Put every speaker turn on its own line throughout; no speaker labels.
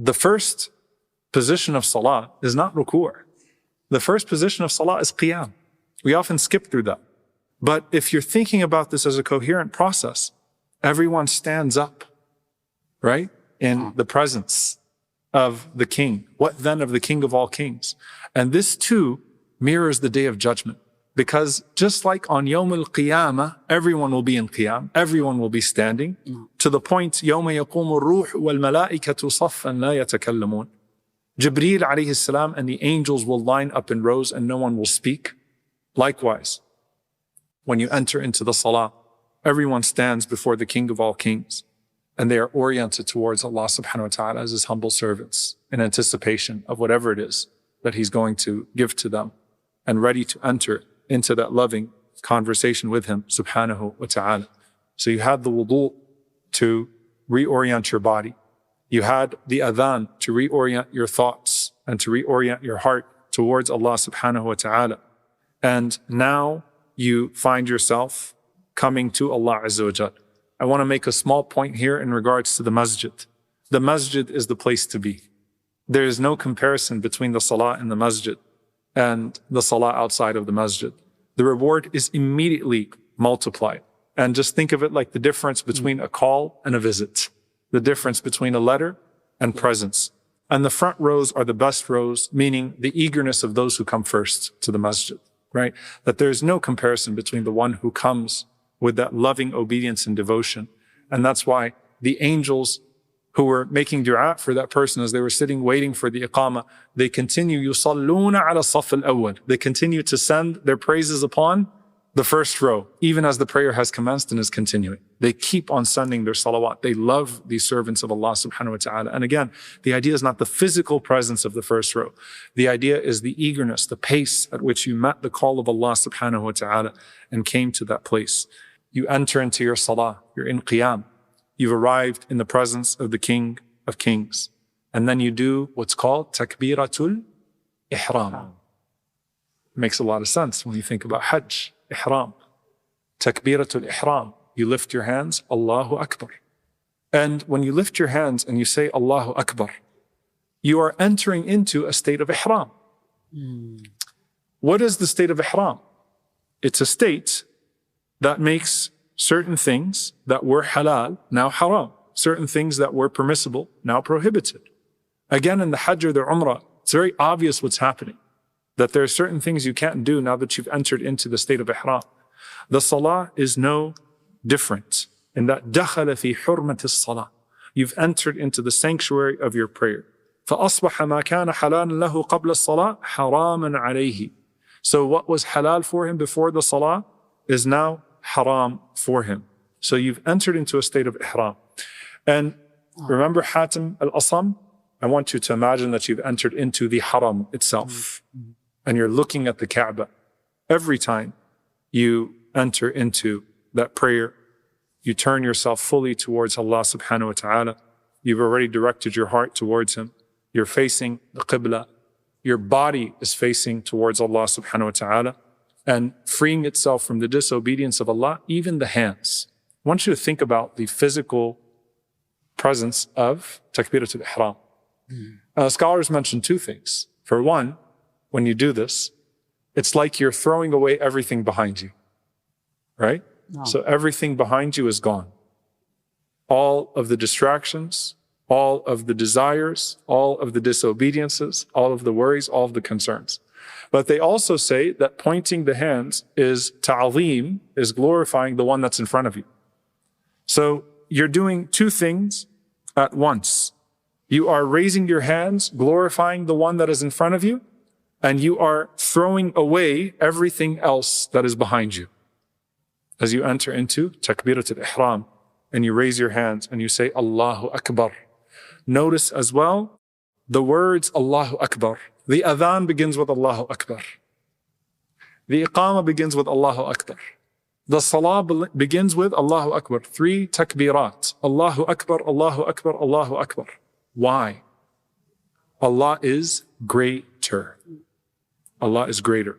the first position of salah is not ruku'. The first position of salah is qiyam. We often skip through that. But if you're thinking about this as a coherent process, everyone stands up, right? In the presence of the king. What then of the king of all kings? And this too mirrors the day of judgment. Because just like on Yawm al-Qiyamah, everyone will be in Qiyam, everyone will be standing, to the point, يَوْمَ يَقُومُ الرُّوحُ وَالْمَلَائِكَةُ صَفًّا لَا يَتَكَلَّمُونَ. Jibreel alayhi salam and the angels will line up in rows and no one will speak. Likewise, when you enter into the salah, everyone stands before the King of all kings and they are oriented towards Allah subhanahu wa ta'ala as His humble servants in anticipation of whatever it is that He's going to give to them and ready to enter into that loving conversation with Him subhanahu wa ta'ala. So you had the wudu to reorient your body. You had the adhan to reorient your thoughts and to reorient your heart towards Allah subhanahu wa ta'ala. And now you find yourself coming to Allah Azza wa Jal. I want to make a small point here in regards to the masjid. The masjid is the place to be. There is no comparison between the salah in the masjid and the salah outside of the masjid. The reward is immediately multiplied. And just think of it like the difference between a call and a visit. The difference between a letter and presence. And the front rows are the best rows, meaning the eagerness of those who come first to the masjid, right? That there's no comparison between the one who comes with that loving obedience and devotion. And that's why the angels who were making dua for that person as they were sitting waiting for the iqamah, they continue, يُصَلُّونَ عَلَى الصَّفِّ الْأَوَّلِ. They continue to send their praises upon the first row, even as the prayer has commenced and is continuing. They keep on sending their salawat. They love these servants of Allah subhanahu wa ta'ala. And again, the idea is not the physical presence of the first row. The idea is the eagerness, the pace at which you met the call of Allah subhanahu wa ta'ala and came to that place. You enter into your salah, you're in qiyam. You've arrived in the presence of the King of Kings. And then you do what's called Takbiratul Ihram. Makes a lot of sense when you think about Hajj. Ihram. Takbiratul Ihram. You lift your hands, Allahu Akbar. And when you lift your hands and you say Allahu Akbar, you are entering into a state of Ihram. What is the state of Ihram? It's a state that makes certain things that were halal now haram. Certain things that were permissible now prohibited. Again, in the Hajj or the Umrah, it's very obvious what's happening. That there are certain things you can't do now that you've entered into the state of Ihram. The Salah is no different in that دَخَلَ فِي حُرْمَةِ الصَّلَاةِ. You've entered into the sanctuary of your prayer. فَأَصْبَحَ مَا كَانَ حَلَالًا لَهُ قَبْلَ الصَّلَاةِ حَرَامًا عَلَيْهِ. So what was halal for him before the Salah is now haram for him. So you've entered into a state of Ihram. And remember Hatim al-Asam? I want you to imagine that you've entered into the haram itself. And you're looking at the Kaaba. Every time you enter into that prayer, you turn yourself fully towards Allah subhanahu wa ta'ala. You've already directed your heart towards Him. You're facing the Qibla. Your body is facing towards Allah subhanahu wa ta'ala and freeing itself from the disobedience of Allah, even the hands. I want you to think about the physical presence of Takbiratul Ihram. Scholars mention two things. For one, when you do this, it's like you're throwing away everything behind you, right? No. So everything behind you is gone. All of the distractions, all of the desires, all of the disobediences, all of the worries, all of the concerns. But they also say that pointing the hands is ta'zeem, is glorifying the one that's in front of you. So you're doing two things at once. You are raising your hands, glorifying the one that is in front of you, and you are throwing away everything else that is behind you. As you enter into Takbiratul Ihram, and you raise your hands and you say Allahu Akbar. Notice as well the words Allahu Akbar. The adhan begins with Allahu Akbar. The iqamah begins with Allahu Akbar. The salah begins with Allahu Akbar. 3 takbirat. Allahu Akbar, Allahu Akbar, Allahu Akbar. Why? Allah is greater. Allah is greater.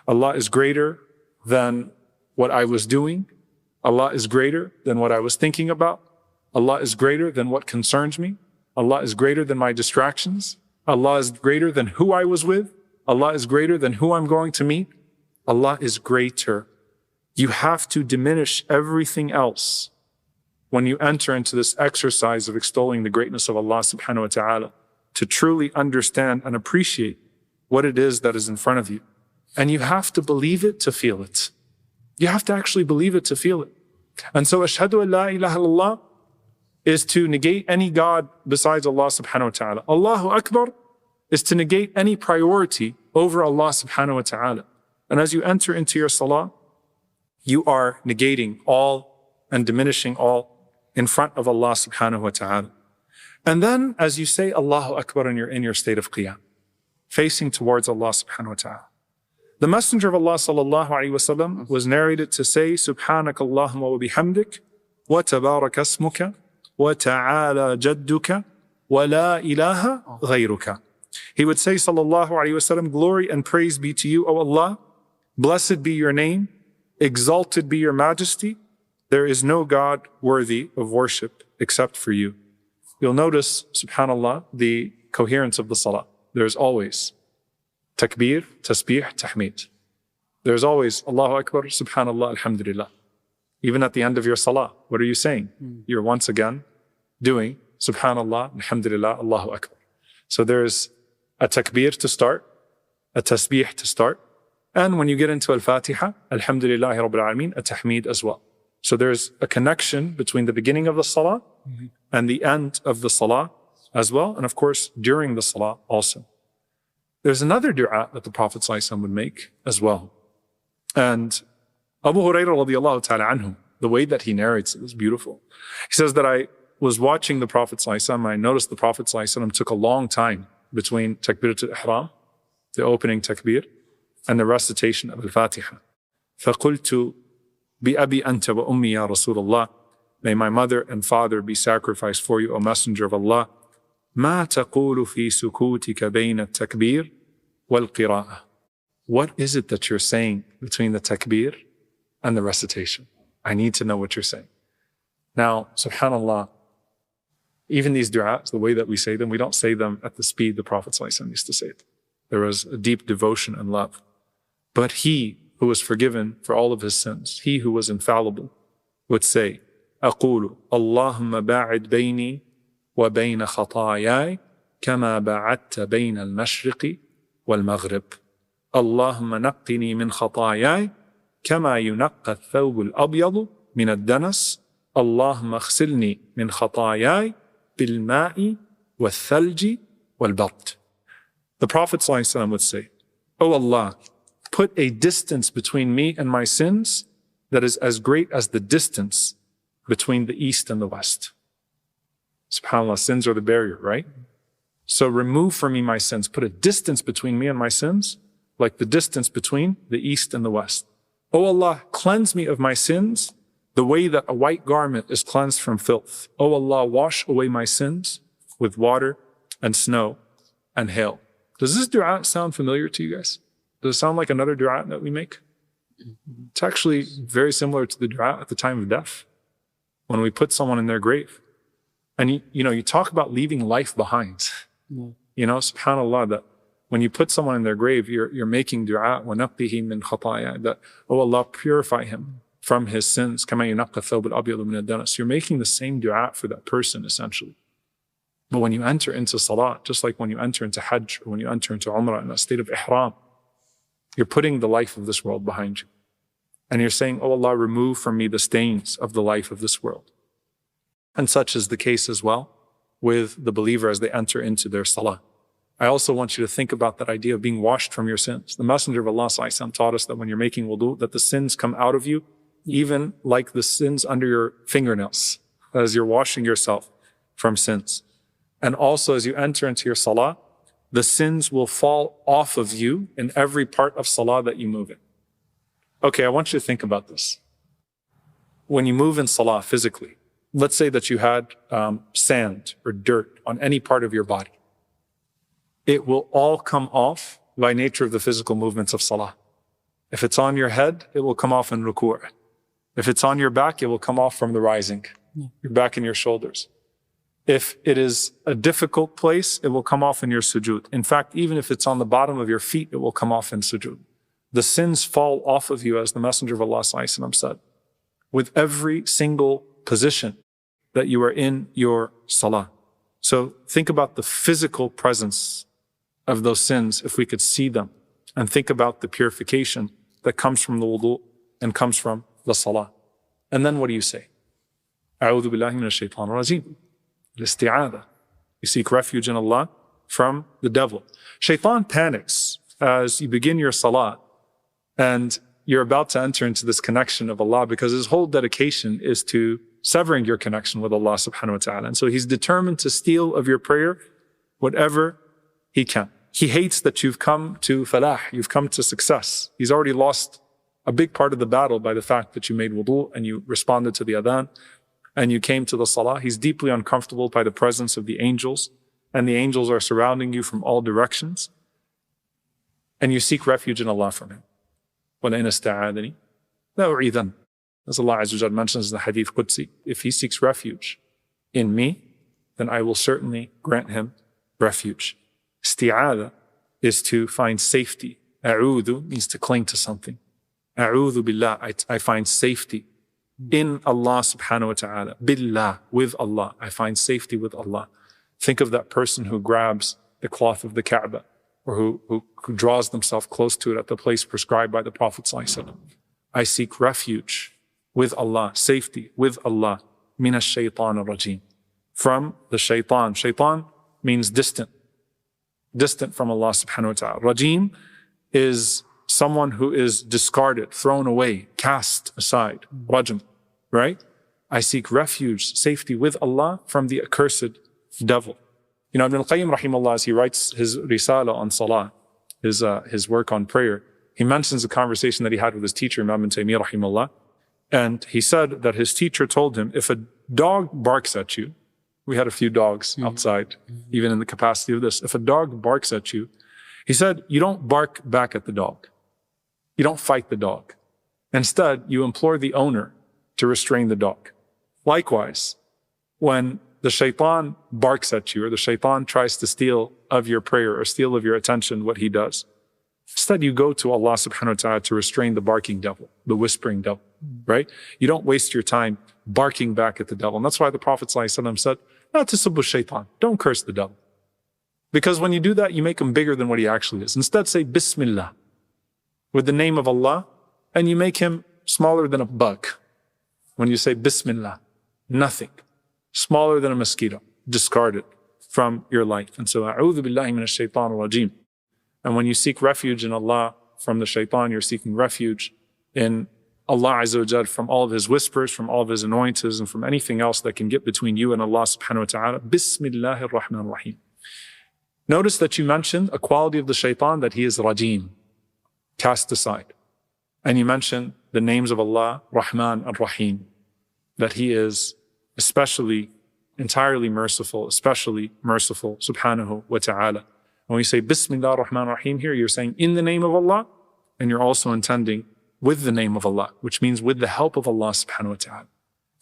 Allah is greater than what I was doing. Allah is greater than what I was thinking about. Allah is greater than what concerns me. Allah is greater than my distractions. Allah is greater than who I was with. Allah is greater than who I'm going to meet. Allah is greater. You have to diminish everything else when you enter into this exercise of extolling the greatness of Allah subhanahu wa ta'ala, to truly understand and appreciate what it is that is in front of you. And you have to believe it to feel it. You have to actually believe it to feel it. And so, ashhadu an la ilaha illallah is to negate any God besides Allah subhanahu wa ta'ala. Allahu Akbar is to negate any priority over Allah subhanahu wa ta'ala. And as you enter into your salah, you are negating all and diminishing all in front of Allah subhanahu wa ta'ala. And then as you say Allahu Akbar and you're in your state of qiyam, facing towards Allah subhanahu wa ta'ala. The Messenger of Allah sallallahu alayhi wa sallam was narrated to say, Subhanak Allahumma wa bihamdik, wa tabarak asmuka, wa ta'ala jadduka, wa la ilaha ghayruka. He would say, sallallahu alayhi wa sallam, glory and praise be to you, O Allah, blessed be your name, exalted be your majesty, there is no God worthy of worship except for you. You'll notice, subhanallah, the coherence of the salah. There's always takbir, tasbih, tahmid. There's always Allahu Akbar, subhanallah, alhamdulillah. Even at the end of your salah, what are you saying? You're once again doing subhanallah, alhamdulillah, Allahu Akbar. So there's a takbir to start, a tasbih to start, and when you get into al-Fatiha, alhamdulillahi rabbil alameen, a tahmid as well. So there's a connection between the beginning of the salah and the end of the salah as well, and of course during the salah also. There's another dua that the Prophet ﷺ would make as well. And Abu Hurairah radiallahu ta'ala anhu, the way that he narrates it is beautiful. He says that I was watching the Prophet ﷺ, I noticed the Prophet ﷺ took a long time between Takbiratul Ihram, the opening takbir, and the recitation of Al-Fatiha. فَقُلْتُ بِأَبِي أَنْتَ وَأُمِّي يَا رَسُولَ اللَّهِ. May my mother and father be sacrificed for you, O Messenger of Allah. مَا تَقُولُ فِي سُكُوتِكَ بَيْنَ التَّكْبِيرِ وَالْقِرَاءَةِ. What is it that you're saying between the takbir and the recitation? I need to know what you're saying. Now, subhanallah, even these du'as, the way that we say them, we don't say them at the speed the Prophet ﷺ used to say it. There was a deep devotion and love. But he who was forgiven for all of his sins, he who was infallible, would say, أقول اللهم باعد بيني وبين خطاياي كما بعدت بين المشرق والمغرب. اللهم نقني من خطاياي كما ينقى الثوب الأبيض من الدنس. اللهم اغسلني من خطاياي بالماء والثلج والبرد. The Prophet ﷺ would say, O Allah, put a distance between me and my sins that is as great as the distance between the east and the west. SubhanAllah, sins are the barrier, right? So remove from me my sins. Put a distance between me and my sins like the distance between the east and the west. O Allah, cleanse me of my sins the way that a white garment is cleansed from filth. O Allah, wash away my sins with water and snow and hail. Does this dua sound familiar to you guys? Does it sound like another dua that we make? It's actually very similar to the dua at the time of death, when we put someone in their grave. And you talk about leaving life behind. SubhanAllah, that when you put someone in their grave, you're making dua, وَنَقِّهِ مِنْ خَطَايَا, that, oh Allah, purify him from his sins. كَمَا يُنَقَّ الثَّوْبُ الْأَبْيَضُ مِنَ الدَّنَسِ. You're making the same dua for that person, essentially. But when you enter into salah, just like when you enter into hajj, or when you enter into umrah in a state of ihram, you're putting the life of this world behind you. And you're saying, oh Allah, remove from me the stains of the life of this world. And such is the case as well with the believer as they enter into their salah. I also want you to think about that idea of being washed from your sins. The Messenger of Allah ﷺ taught us that when you're making wudu, that the sins come out of you, even like the sins under your fingernails, as you're washing yourself from sins. And also as you enter into your salah, the sins will fall off of you in every part of salah that you move in. Okay, I want you to think about this. When you move in salah physically, let's say that you had sand or dirt on any part of your body. It will all come off by nature of the physical movements of salah. If it's on your head, it will come off in ruku'. If it's on your back, it will come off from the rising, your back and your shoulders. If it is a difficult place, it will come off in your sujood. In fact, even if it's on the bottom of your feet, it will come off in sujood. The sins fall off of you, as the Messenger of Allah said, with every single position that you are in your salah. So think about the physical presence of those sins, if we could see them, and think about the purification that comes from the wudu and comes from the salah. And then what do you say? A'udhu billahi minash shaitanir rajim. Al-isti'adha. You seek refuge in Allah from the devil. Shaitan panics as you begin your salah and you're about to enter into this connection of Allah, because his whole dedication is to severing your connection with Allah subhanahu wa ta'ala. And so he's determined to steal of your prayer whatever he can. He hates that you've come to falah, you've come to success. He's already lost a big part of the battle by the fact that you made wudu and you responded to the adhan and you came to the salah. He's deeply uncomfortable by the presence of the angels, and the angels are surrounding you from all directions. And you seek refuge in Allah from him. وَلَئِنْ اسْتَعَاذَنِي لَأُعِيذَنَّ. As Allah Azza wa Jalla mentions in the Hadith Qudsi, if he seeks refuge in me, then I will certainly grant him refuge. Isti'adha is to find safety. A'udhu means to cling to something. A'udhu billah, I find safety in Allah subhanahu wa ta'ala. Billah, with Allah. I find safety with Allah. Think of that person who grabs the cloth of the Kaaba, or who draws themselves close to it at the place prescribed by the Prophet ﷺ. I seek refuge with Allah, safety with Allah, minash shaytanir rajim, from the shaitan. Shaitan means distant from Allah subhanahu wa ta'ala. Rajim is someone who is discarded, thrown away, cast aside. Rajm, right? I seek refuge, safety with Allah from the accursed devil. You know, Ibn al-Qayyim rahimahullah, as he writes his risala on salah, his work on prayer, he mentions a conversation that he had with his teacher, Imam Ibn Taymiyyah rahimahullah. And he said that his teacher told him, if a dog barks at you, we had a few dogs outside, even in the capacity of this. If a dog barks at you, he said, you don't bark back at the dog. You don't fight the dog. Instead, you implore the owner to restrain the dog. Likewise, when the shaitan barks at you, or the shaitan tries to steal of your prayer or steal of your attention, what he does, instead you go to Allah subhanahu wa ta'ala to restrain the barking devil, the whispering devil, right? You don't waste your time barking back at the devil. And that's why the Prophet ﷺ said, not to tasubbu shaitan, don't curse the devil. Because when you do that, you make him bigger than what he actually is. Instead, say Bismillah, with the name of Allah, and you make him smaller than a bug. When you say Bismillah, nothing, smaller than a mosquito, discard it from your life. And so, A'udhu billahi minash shaitanir rajim. And when you seek refuge in Allah from the shaitan, you're seeking refuge in Allah Azza wa Jal from all of his whispers, from all of his annoyances, and from anything else that can get between you and Allah subhanahu wa ta'ala. Bismillahir Rahmanir Rahim. Notice that you mentioned a quality of the shaitan, that he is rajim, cast aside. And you mentioned the names of Allah, Rahman and Rahim, that he is especially, entirely merciful, especially merciful, subhanahu wa ta'ala. When we say Bismillah ar-Rahman ar-Rahim here, you're saying in the name of Allah, and you're also intending with the name of Allah, which means with the help of Allah subhanahu wa ta'ala.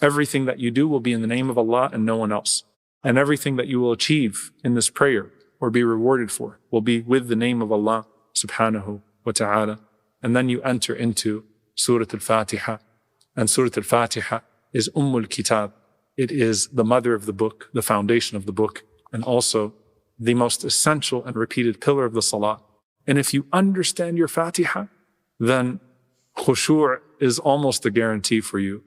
Everything that you do will be in the name of Allah and no one else. And everything that you will achieve in this prayer or be rewarded for will be with the name of Allah subhanahu wa ta'ala. And then you enter into Surah Al-Fatiha. And Surah Al-Fatiha is Ummul Kitab. It is the mother of the book, the foundation of the book, and also the most essential and repeated pillar of the salah. And if you understand your Fatiha, then khushu' is almost a guarantee for you.